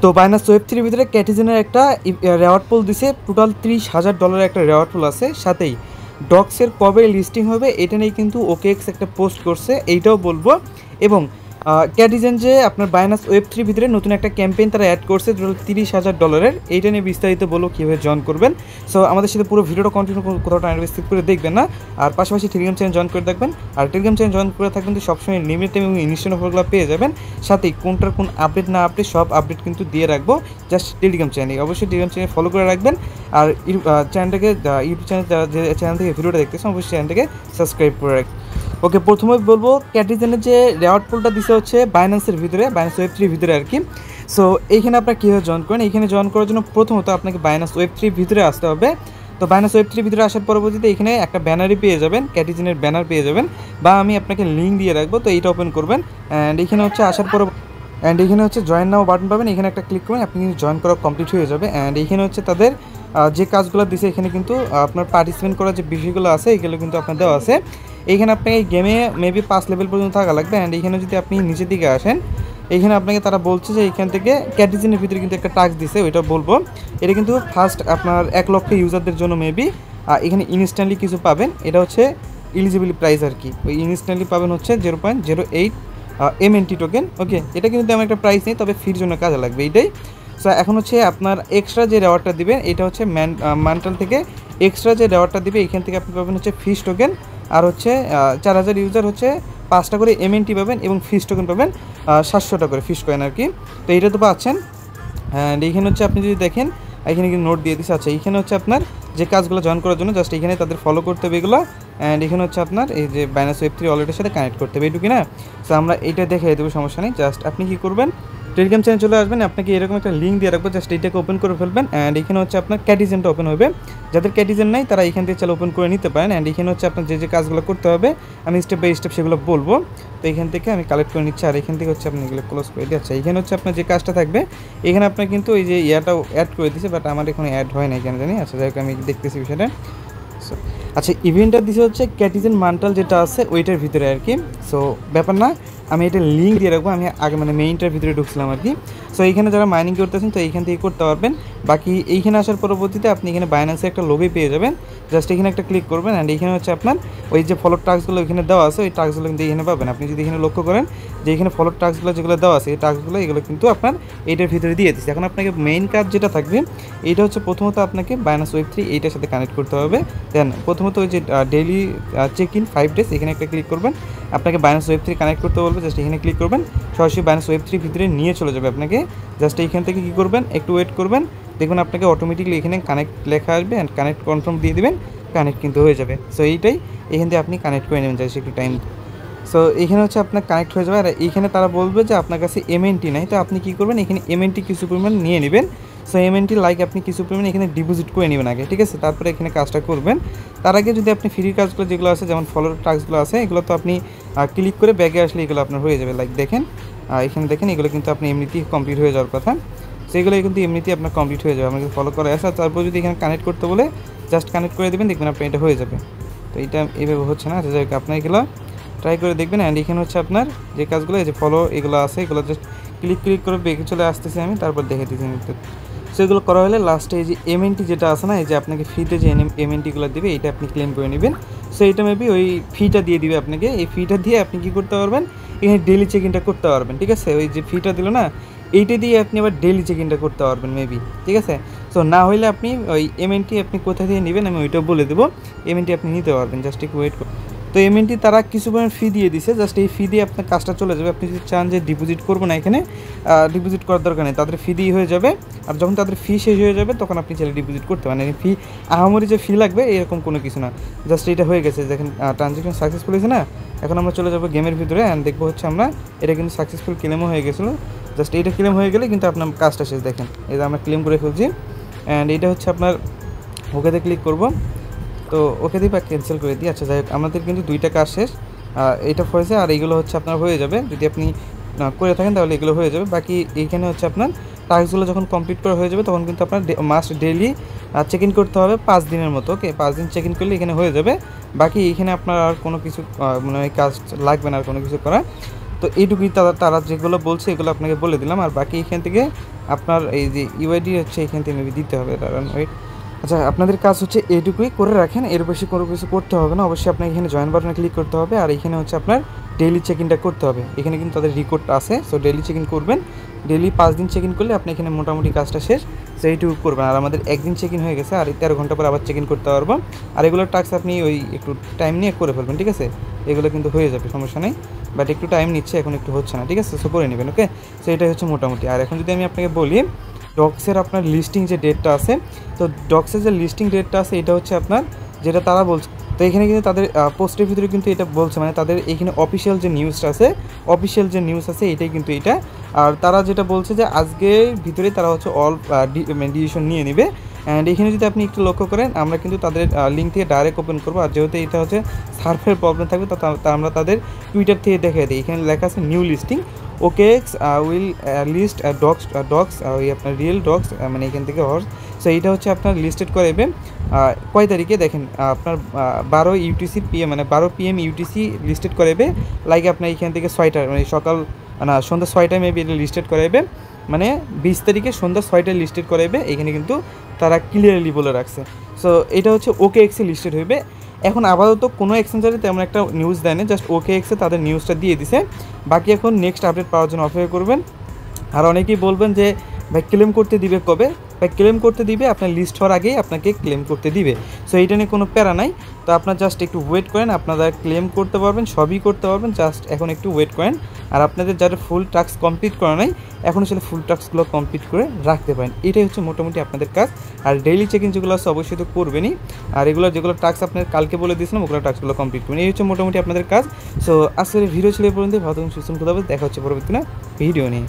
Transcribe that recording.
তো Binance web 3 ভিতরে ক্যাটিজেনের একটা রেওয়ার্ড পুল দিছে, টোটাল $30,000 একটা রেওয়ার্ড পুল আছে। সাথেই ডক্সের কবে লিস্টিং হবে এটা নিয়ে কিন্তু ওকেএক্স একটা পোস্ট করছে, এইটাও বলবো। এবং ক্যাটিজেন যে আপনার বাইনান্স ওয়েব 3 ভিতরে নতুন একটা ক্যাম্পেইন তারা অ্যাড করছে টোটাল $30,000, এইটা নিয়ে বিস্তারিত বলবো কীভাবে জয়েন করবেন। সো আমাদের সাথে পুরো ভিডিওটা কন্টিনিউ কোথাও টাইম স্কিপ করে দেখবেন না, আর পাশাপাশি টেলিগ্রাম চ্যানেল জয়েন করে দেখবেন। আর টেলিগ্রাম চ্যানেল জয়েন করে থাকবেন তো সবসময় লিমিট টাইম এবং ইনস্ট্যান্ট অফারগুলো পেয়ে যাবেন। সাথেই কোনটার কোন আপডেট না আপডেট সব আপডেট কিন্তু দিয়ে রাখবো জাস্ট টেলিগ্রাম চ্যানেলে। অবশ্যই টেলিগ্রাম চ্যানেল ফলো করে রাখবেন। আর চ্যানেলটাকে ইউটিউব চ্যানেল যে চ্যানেল থেকে ভিডিওটা দেখতেছেন অবশ্যই চ্যানেলটাকে সাবস্ক্রাইব করে রাখবেন। ওকে, প্রথমে বলবো ক্যাটিজেনের যে রেওয়ার্ড পুলটা দিছে হচ্ছে বাইন্যান্সের ভিতরে, বাইন্যান্স ওয়েব 3 ভিতরে আর কি। সো এইখানে আপনারা কীভাবে জয়েন করেন, এইখানে জয়েন করার জন্য প্রথমত আপনাকে বাইন্যান্স ওয়েব 3 ভিতরে আসতে হবে। তো বাইন্যান্স ওয়েব 3 ভিতরে আসার পরবর্তীতে এখানে একটা ব্যানারই পেয়ে যাবেন, ক্যাটিজেনের ব্যানার পেয়ে যাবেন, বা আমি আপনাকে লিঙ্ক দিয়ে রাখবো। তো এইটা ওপেন করবেন অ্যান্ড এখানে হচ্ছে আসার পর এখানে হচ্ছে জয়েন নাও বাটন পাবেন, এখানে একটা ক্লিক করবেন, আপনি কিন্তু জয়েন করা কমপ্লিট হয়ে যাবে। অ্যান্ড এখানে হচ্ছে তাদের যে কাজগুলো দিছে এখানে কিন্তু আপনার পার্টিসিপেন্ট করার যে বিষয়গুলো আছে এগুলো কিন্তু আপনার দেওয়া আছে। এইখানে আপনাকে গেমে মেবি 5 লেভেল পর্যন্ত থাকা লাগবে। অ্যান্ড এখানে যদি আপনি নিচের দিকে আসেন, এইখানে আপনাকে তারা বলছে যে এখান থেকে ক্যাটিজেনের ভিতরে কিন্তু একটা টাস্ক দিছে, ওইটা বলবো। এটা কিন্তু ফার্স্ট আপনার 1 লক্ষ ইউজারদের জন্য মেবি এখানে ইনস্ট্যান্টলি কিছু পাবেন। এটা হচ্ছে এলিজিবল প্রাইস আর কি, ওই ইনস্ট্যান্টলি পাবেন হচ্ছে 0.08 MNT টোকেন। ওকে, এটা কিন্তু তেমন একটা প্রাইস নেই, তবে ফির জন্য কাজে লাগবে এইটাই। সো এখন হচ্ছে আপনার এক্সট্রা যে রেওয়ার্ডটা দিবেন এটা হচ্ছে ম্যান্টাল থেকে এক্সট্রা যে রেওয়ার্ডটা দিবে এখান থেকে আপনি পাবেন হচ্ছে ফিস টোকেন। আর হচ্ছে 4000 ইউজার হচ্ছে 5টা করে MNT পাবেন এবং ফিস টোকেন পাবেন 700টা করে ফিস কয়েন আর কি। তো এইটা তো পাচ্ছেন। অ্যান্ড এইখানে হচ্ছে আপনি যদি দেখেন এখানে কিন্তু নোট দিয়ে দিচ্ছে। আচ্ছা, এইখানে হচ্ছে আপনার যে কাজগুলো জয়েন করার জন্য জাস্ট এখানে তাদের ফলো করতে হবে এগুলো। অ্যান্ড এখানে হচ্ছে আপনার এই যে বাইন্যান্স ওয়েব 3 ওয়ালেটের সাথে কানেক্ট করতে হবে, এইটুকু না। সো আমরা এইটা দেখে দেবো, সমস্যা নেই। জাস্ট আপনি কী করবেন, টেলিগ্রাম চ্যানেল চলে আসবেন, আপনাকে এরকম একটা লিঙ্ক দিয়ে রাখবো, জাস্ট এইটাকে ওপেন করে ফেলবেন। অ্যান্ড এখানে হচ্ছে আপনার ক্যাটিজেনটা ওপেন হবে, যাদের ক্যাটিজেন নাই তারা এখান থেকে চাইলে ওপেন করে নিতে পারেন। অ্যান্ড এখানে হচ্ছে আপনার যে কাজগুলো করতে হবে আমি স্টেপ বাই স্টেপ সেগুলো বলবো। তো এখান থেকে আমি কালেক্ট করে নিচ্ছি, আর এখান থেকে হচ্ছে আপনি এগুলো ক্লোজ করে দিই। আচ্ছা, এখানে হচ্ছে আপনার যে কাজটা থাকবে এখানে আপনার কিন্তু এই যে ইয়াটাও অ্যাড করে দিচ্ছে, বাট আমার এখানে অ্যাড হয় না কেন জানি। আচ্ছা, যাই হোক আমি দেখতেছি বিষয়টা। আচ্ছা, ইভেন্টটা দিছে হচ্ছে ক্যাটিজেন মান্টাল যেটা আছে ওইটার ভিতরে আর কি। সো ব্যাপার না, আমি এটা লিঙ্ক দিয়ে রাখবো। আমি আগে মানে মেইনটার ভিতরে ঢুকছিলাম আর কি। সো এইখানে যারা মাইনিং করতেছেন তো এইখান থেকে করতে পারবেন। বাকি এইখানে আসার পরবর্তীতে আপনি এখানে বাইন্যান্সে একটা লোগো পেয়ে যাবেন, জাস্ট এখানে একটা ক্লিক করবেন। অ্যান্ড এখানে হচ্ছে আপনার ওই যে ফলো টাস্কগুলো এখানে দেওয়া আছে ওই টাস্কগুলো কিন্তু এখানে পাবেন। আপনি যদি এখানে লক্ষ্য করেন যে এখানে ফলো টাস্কগুলো যেগুলো দেওয়া আছে এই টাস্কগুলো এগুলো কিন্তু আপনার এইটার ভিতরে দিয়ে দিচ্ছে। এখন আপনাকে মেইন কাজ যেটা থাকবে এইটা হচ্ছে প্রথমত আপনাকে বাইন্যান্স ওয়েব 3 এইটার সাথে কানেক্ট করতে হবে। দেন প্রথমত ওই যে ডেইলি চেক ইন 5 ডেজ এখানে একটা ক্লিক করবেন, আপনাকে বাইন্যান্স ওয়েব 3 কানেক্ট করতে বলবে, জাস্ট এখানে ক্লিক করবেন, সরাসরি বাইন্যান্স ওয়েব 3 ভিতরে নিয়ে চলে যাবে আপনাকে। জাস্ট এইখান থেকে কী করবেন, একটু ওয়েট করবেন, দেখবেন আপনাকে অটোমেটিকলি এখানে কানেক্ট লেখা আসবে অ্যান্ড কানেক্ট কনফার্ম দিয়ে দেবেন, কানেক্ট কিন্তু হয়ে যাবে। সো এইটাই, এখান থেকে আপনি কানেক্ট করে নেবেন জাস্ট একটু টাইম। সো এখানে হচ্ছে আপনার কানেক্ট হয়ে যাবে। আর এইখানে তারা বলবে যে আপনার কাছে MNT নাই, তো আপনি কী করবেন এখানে MNT কিছু পরিমাণ নিয়ে নেবেন। সো MNT লাইক আপনি কিছু পরিমাণ এখানে ডিপোজিট করে নেবেন আগে, ঠিক আছে? তারপরে এখানে কাজটা করবেন। তার আগে যদি আপনি ফ্রি কাজগুলো যেগুলো আছে যেমন ফলোর টাস্কগুলো আছে এগুলো তো আপনি ক্লিক করে ব্যাগে আসলে এগুলো আপনার হয়ে যাবে। লাইক দেখেন এখানে দেখেন এগুলো কিন্তু আপনি এমনিতেই কমপ্লিট হয়ে যাওয়ার কথা, সেগুলো কিন্তু এমনিতেই আপনার কমপ্লিট হয়ে যাবে। আমাকে ফলো করে আসা, তারপর যদি এখানে কানেক্ট করতে বলে জাস্ট কানেক্ট করে দেবেন, দেখবেন আপনার এটা হয়ে যাবে। তো এটা এইভাবে হচ্ছে না, যাই হোক আপনার এগুলো ট্রাই করে দেখবেন। অ্যান্ড এখানে হচ্ছে আপনার যে কাজগুলো এই যে ফলো এগুলো আছে এগুলো জাস্ট ক্লিক করে বেগে চলে আসতেছি আমি, তারপর দেখে দিচ্ছি। সেগুলো করা হলে লাস্টে এই যে MNT যেটা আছে না, এই যে আপনাকে ফিতে যে MNTগুলো দেবে এইটা আপনি ক্লেম করে নেবেন। সো এইটা মেবি ওই ফিটা দিয়ে দিবে আপনাকে, এই ফিটা দিয়ে আপনি কী করতে পারবেন এখানে ডেলি চেক ইনটা করতে পারবেন, ঠিক আছে? ওই যে ফিটা দিল না এইটা দিয়ে আপনি আবার ডেলি চেক ইনটা করতে পারবেন মেবি, ঠিক আছে? সো না হলে আপনি ওই MNT আপনি কোথা থেকে নেবেন আমি ওইটাও বলে দেবো, MNT আপনি নিতে পারবেন, জাস্ট একটু ওয়েট করুন। তো MNT তারা কিছু পরিমাণ ফি দিয়ে দিছে, জাস্ট এই ফি দিয়ে আপনার কাজটা চলে যাবে। আপনি যদি চান যে ডিপোজিট করবো না এখানে, ডিপোজিট করার দরকার নেই, তাদের ফি দিয়ে হয়ে যাবে। আর যখন তাদের ফি শেষ হয়ে যাবে তখন আপনি চাইলে ডিপোজিট করতে পারেন। ফি আহামরি যে ফি লাগবে এরকম কোনো কিছু না, জাস্ট এটা হয়ে গেছে। দেখেন ট্রানজ্যাকশন সাকসেসফুল হয়েছে না। এখন আমরা চলে যাবো গেমের ভিতরে অ্যান্ড দেখবো হচ্ছে আমরা এটা কিন্তু সাকসেসফুল ক্লেমও হয়ে গেছিলো। জাস্ট এইটা ক্লেম হয়ে গেলে কিন্তু আপনার কাজটা শেষ। দেখেন এটা আমরা ক্লেম করে ফেলছি। অ্যান্ড এটা হচ্ছে আপনার ওকেতে ক্লিক করবো, তো ওকে দিই বা ক্যান্সেল করে দিই। আচ্ছা, যাই হোক আমাদের কিন্তু 2টা কাজ শেষ, এইটা হয়েছে আর এইগুলো হচ্ছে আপনার হয়ে যাবে যদি আপনি করে থাকেন, তাহলে এগুলো হয়ে যাবে। বাকি এইখানে হচ্ছে আপনার টাস্কগুলো যখন কমপ্লিট করা হয়ে যাবে তখন কিন্তু আপনার মাস্ট ডেইলি চেক ইন করতে হবে 5 দিনের মতো। ওকে, 5 দিন চেক ইন করলে এখানে হয়ে যাবে। বাকি এইখানে আপনার আর কোনো কিছু মানে কাজ লাগবে না আর কোনো কিছু করা। তো তো এইটুকুই তারা যেগুলো বলছে এগুলো আপনাকে বলে দিলাম। আর বাকি এখান থেকে আপনার এই যে ইউআইডি হচ্ছে এখান থেকে মেবি দিতে হবে, কারণ ওয়েট। আচ্ছা, আপনাদের কাজ হচ্ছে এইটুকুই করে রাখেন, এর বেশি কোনো কিছু করতে হবে না। অবশ্যই আপনাকে এখানে জয়েন বাটনে ক্লিক করতে হবে, আর এখানে হচ্ছে আপনার ডেইলি চেক ইনটা করতে হবে। এখানে কিন্তু তাদের রেকর্ড আছে, সো ডেইলি চেক ইন করবেন। ডেইলি 5 দিন চেক ইন করলে আপনি এখানে মোটামুটি কাজটা শেষ, সো এইটুকু করবেন। আর আমাদের একদিন চেক ইন হয়ে গেছে, আর 13 ঘন্টা পর আবার চেক ইন করতে পারবো। আর এগুলোর টাস্ক আপনি ওই একটু টাইম নিয়ে করে ফেলবেন, ঠিক আছে? এগুলো কিন্তু হয়ে যাবে, সমস্যা নেই, বাট একটু টাইম নিচ্ছে, এখন একটু হচ্ছে না, ঠিক আছে? সো করে নেবেন, ওকে? সো এটাই হচ্ছে মোটামুটি। আর এখন যদি আমি আপনাকে বলি ডক্সের আপনার লিস্টিং যে ডেটটা আছে, তো ডক্সের যে লিস্টিং ডেটটা আছে এটা হচ্ছে আপনার যেটা তারা বলছে। তো এখানে কিন্তু তাদের পোস্টের ভিতরে কিন্তু এটা বলছে, মানে তাদের এখানে অফিসিয়াল যে নিউজটা আছে, অফিসিয়াল যে নিউজ আছে এটাই কিন্তু এটা। আর তারা যেটা বলছে যে আজকের ভিতরে তারা হচ্ছে অল ডিসিশন নিয়ে নেবে। অ্যান্ড এখানে যদি আপনি একটু লক্ষ্য করেন, আমরা কিন্তু তাদের লিঙ্ক থেকে ডাইরেক্ট ওপেন করবো। আর যেহেতু এটা হচ্ছে সার্ভের প্রবলেম থাকবে, তা আমরা তাদের টুইটার থেকে দেখে দিই। এখানে লেখা আছে new listing OKX will list dogs ওই আপনার রিয়েল ডগস, মানে এখান থেকে হর্স। সো এইটা হচ্ছে আপনার লিস্টেড করাবে কয় তারিখে দেখেন, আপনার 12 UTC PM, মানে 12 PM UTC লিস্টেড করাবে। লাইক আপনার এখান থেকে 6টা, মানে সকাল না সন্ধ্যা 6টায় মেবি এটা লিস্টেড করাবে, মানে 20 তারিখে সন্ধ্যা 6টায় লিস্টেড করাবে। এখানে কিন্তু তারা ক্লিয়ারলি বলে রাখছে। সো এটা হচ্ছে OKX এ লিস্টেড হইবে। এখন আপাতত কোনো এক্সচেঞ্জারে তেমন একটা নিউজ দেয় না, জাস্ট OKX এ তাদের নিউজটা দিয়ে দিছে। বাকি এখন নেক্সট আপডেট পাওয়ার জন্য অপেক্ষা করবেন। আর অনেকেই বলবেন যে ভাই ক্লেম করতে দিবে কবে? ভাই ক্লেম করতে দিবে আপনার লিস্ট হওয়ার আগেই আপনাকে ক্লেম করতে দিবে। সো এইটা নিয়ে কোনো প্যারা নাই। তো আপনার জাস্ট একটু ওয়েট করেন, আপনারা ক্লেম করতে পারবেন, সবই করতে পারবেন, জাস্ট এখন একটু ওয়েট করেন। আর আপনাদের যারা ফুল টাস্ক কমপ্লিট করা নাই, এখন আসলে ফুল টাস্কগুলো কমপ্লিট করে রাখতে পারেন। এটাই হচ্ছে মোটামুটি আপনাদের কাজ। আর ডেইলি চেক ইন যেগুলো আছে অবশ্যই তো করবেনই। আর এগুলো যেগুলো টাস্ক আপনার কালকে বলে দিয়েছিলাম ওগুলো টাস্কগুলো কমপ্লিট করবেন। এই হচ্ছে মোটামুটি আপনাদের কাজ। সো আজকের ভিডিও ছিল এই পর্যন্ত। ভালো থাকুন, সুস্থ থাকুন, দেখা হচ্ছে পরবর্তী ভিডিও নিয়ে।